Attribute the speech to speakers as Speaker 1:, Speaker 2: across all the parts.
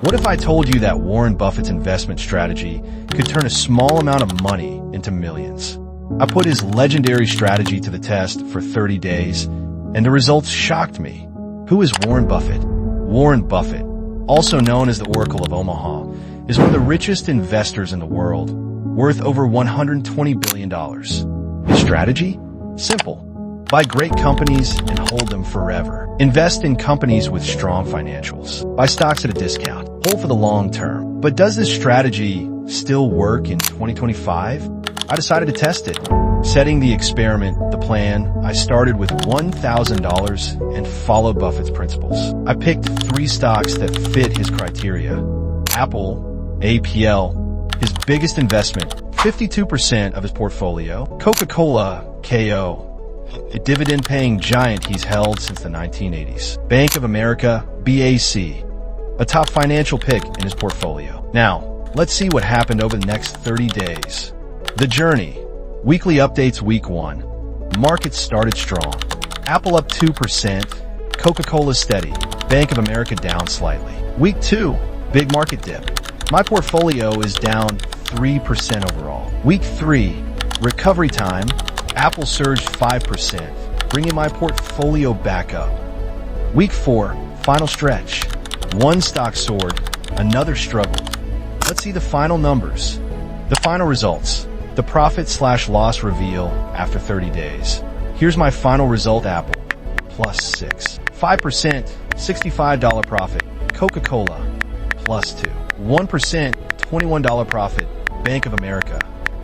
Speaker 1: What if I told you that Warren Buffett's investment strategy could turn a small amount of money into millions? I put his legendary strategy to the test for 30 days, and the results shocked me. Who is Warren Buffett? Warren Buffett, also known as the Oracle of Omaha, is one of the richest investors in the world, worth over $120 billion. His strategy? Simple. Buy great companies and hold them forever. Invest in companies with strong financials. Buy stocks at a discount. Hold for the long term. But does this strategy still work in 2025? I decided to test it. Setting the experiment, the plan, I started with $1,000 and followed Buffett's principles. I picked 3 stocks that fit his criteria. Apple, APL, his biggest investment, 52% of his portfolio. Coca-Cola, KO, a dividend-paying giant he's held since the 1980s. Bank of America, BAC, a top financial pick in his portfolio. Now, let's see what happened over the next 30 days. The journey. Weekly updates week 1. Markets started strong. Apple up 2%, Coca-Cola steady, Bank of America down slightly. Week 2, big market dip. My portfolio is down 3% overall. Week 3, recovery time, Apple surged 5%, bringing my portfolio back up. Week 4, final stretch. One stock soared, another struggled. Let's see the final numbers. The final results. The profit/loss reveal after 30 days. Here's my final result: Apple, +6. 5%, $65 profit. Coca-Cola, +2. 1%, $21 profit. Bank of America,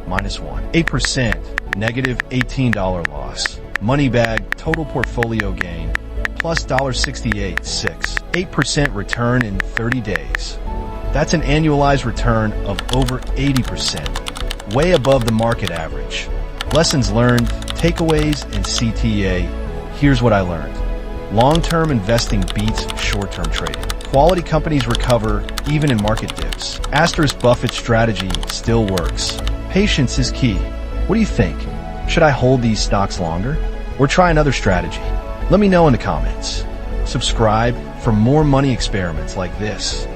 Speaker 1: -1. 8%, -$18 loss. Money bag, total portfolio gain, +$1.68. 8% return in 30 days. That's an annualized return of over 80%. Way above the market average. Lessons learned, takeaways, and CTA. Here's what I learned. Long-term investing beats short-term trading. Quality companies recover even in market dips. Buffett's strategy still works. Patience is key. What do you think? Should I hold these stocks longer or try another strategy? Let me know in the comments. Subscribe for more money experiments like this.